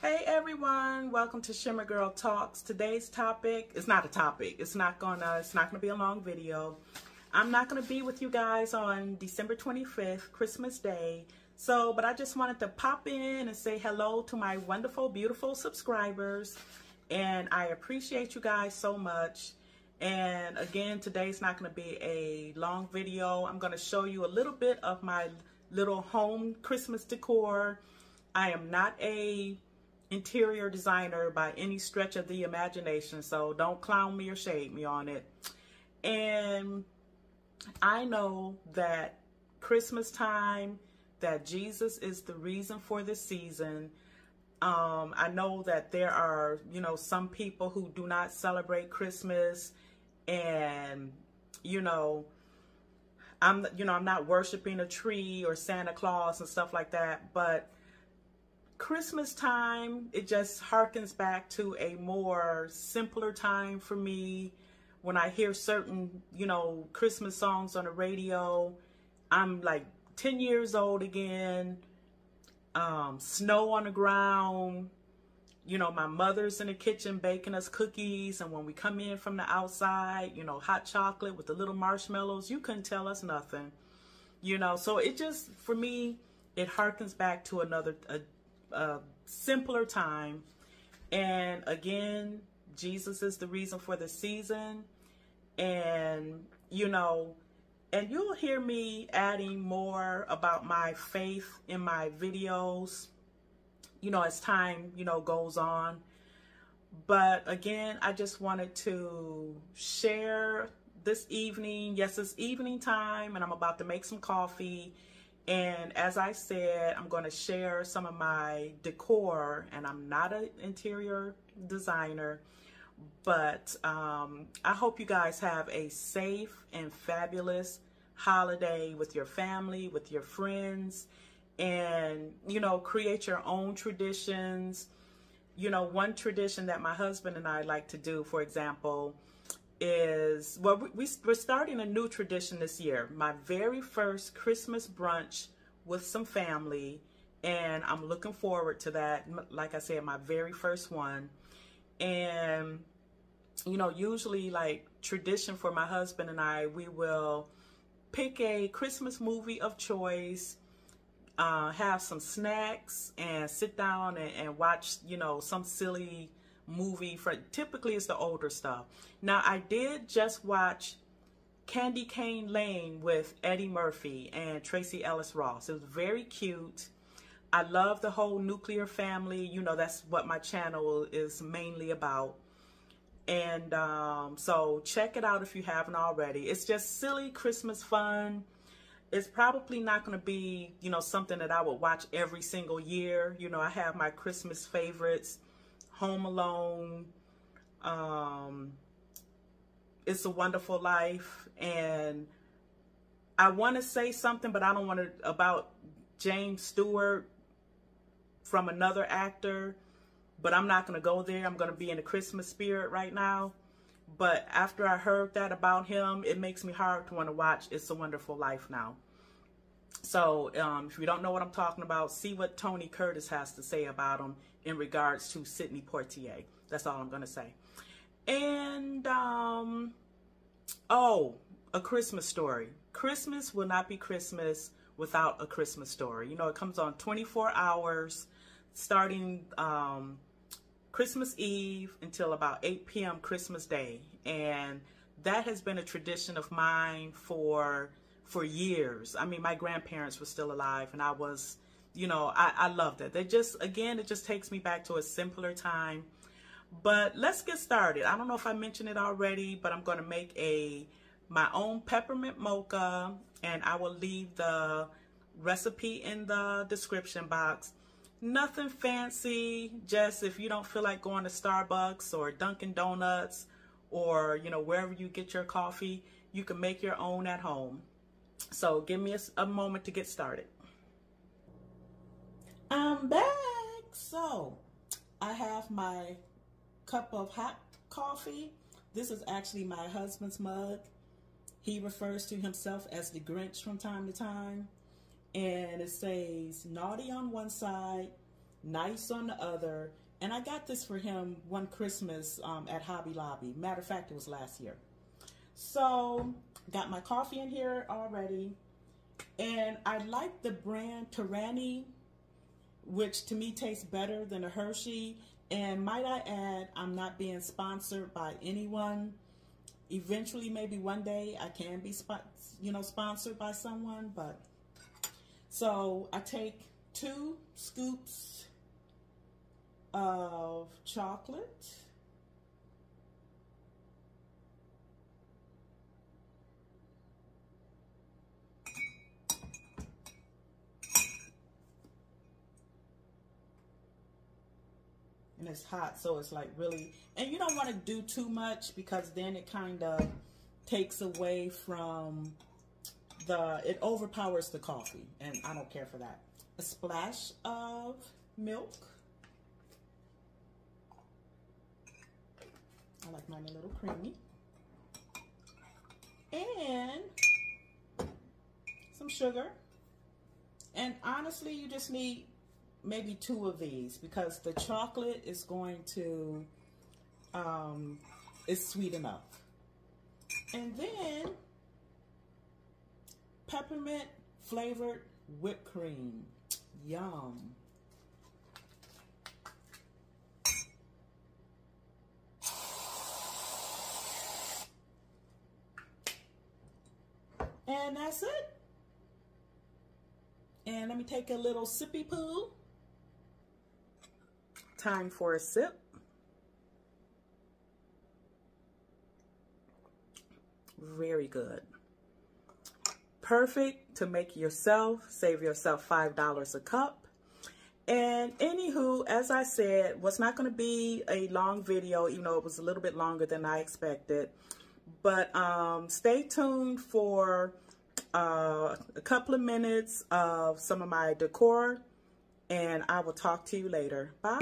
Hey everyone, welcome to Shimmer Girl Talks. Today's topic is not a topic. It's not gonna be a long video. I'm not gonna be with you guys on December 25th, Christmas Day. But I just wanted to pop in and say hello to my wonderful, beautiful subscribers. And I appreciate you guys so much. And again, today's not gonna be a long video. I'm gonna show you a little bit of my little home Christmas decor. I am not a interior designer by any stretch of the imagination, so don't clown me or shade me on it. And I know that Christmas time, that Jesus is the reason for the season. I know that there are, some people who do not celebrate Christmas, and I'm not worshiping a tree or Santa Claus and stuff like that, but Christmas time, it just harkens back to a more simpler time for me. When I hear certain, Christmas songs on the radio, I'm like 10 years old again. Snow on the ground. My mother's in the kitchen baking us cookies. And when we come in from the outside, hot chocolate with the little marshmallows, you couldn't tell us nothing. So it just, for me, it harkens back to a simpler time. And again, Jesus is the reason for the season. And and you'll hear me adding more about my faith in my videos as time goes on. But again, I just wanted to share this evening. Yes, it's evening time and I'm about to make some coffee. And as I said, I'm going to share some of my decor, and I'm not an interior designer, but I hope you guys have a safe and fabulous holiday with your family, with your friends, and, create your own traditions. One tradition that my husband and I like to do, for example, is, well, we're starting a new tradition this year. My very first Christmas brunch with some family, and I'm looking forward to that. Like I said, my very first one. And usually, like, tradition for my husband and I, we will pick a Christmas movie of choice, have some snacks, and sit down and watch some silly movie. Typically it's the older stuff. Now, I did just watch Candy Cane Lane with Eddie Murphy and Tracy Ellis Ross. It was very cute. I love the whole nuclear family. That's what my channel is mainly about. And so check it out if you haven't already. It's just silly Christmas fun. It's probably not going to be something that I would watch every single year. I have my Christmas favorites: Home Alone, It's a Wonderful Life. And I want to say something, but I don't want to, about James Stewart from another actor, but I'm not going to go there. I'm going to be in the Christmas spirit right now. But after I heard that about him, it makes me hard to want to watch It's a Wonderful Life now. So if you don't know what I'm talking about, see what Tony Curtis has to say about him in regards to Sidney Poitier. That's all I'm going to say. And, oh, A Christmas Story. Christmas will not be Christmas without A Christmas Story. It comes on 24 hours, starting Christmas Eve until about 8 p.m. Christmas Day. And that has been a tradition of mine for years. I mean, my grandparents were still alive, and I was, I loved it. It just takes me back to a simpler time. But let's get started. I don't know if I mentioned it already, but I'm going to make my own peppermint mocha, and I will leave the recipe in the description box. Nothing fancy, just if you don't feel like going to Starbucks or Dunkin' Donuts or, wherever you get your coffee, you can make your own at home. So give me a moment to get started. I'm back. So I have my cup of hot coffee. This is actually my husband's mug. He refers to himself as the Grinch from time to time. And it says naughty on one side, nice on the other. And I got this for him one Christmas at Hobby Lobby. Matter of fact, it was last year. So, got my coffee in here already. And I like the brand Torani, which to me tastes better than a Hershey. And might I add, I'm not being sponsored by anyone. Eventually, maybe one day, I can be sponsored by someone. But so I take 2 scoops of chocolate. And it's hot, so it's like really, and you don't want to do too much because then it kind of takes away from it overpowers the coffee, and I don't care for that. A splash of milk. I like mine a little creamy. And some sugar. And honestly, you just need maybe 2 of these because the chocolate is going to, it's sweet enough. And then peppermint flavored whipped cream. Yum. And that's it. And let me take a little sippy poo. Time for a sip. Very good. Perfect to make yourself, save yourself $5 a cup. And anywho, as I said, was not going to be a long video, even though it was a little bit longer than I expected. But stay tuned for a couple of minutes of some of my decor, and I will talk to you later. Bye.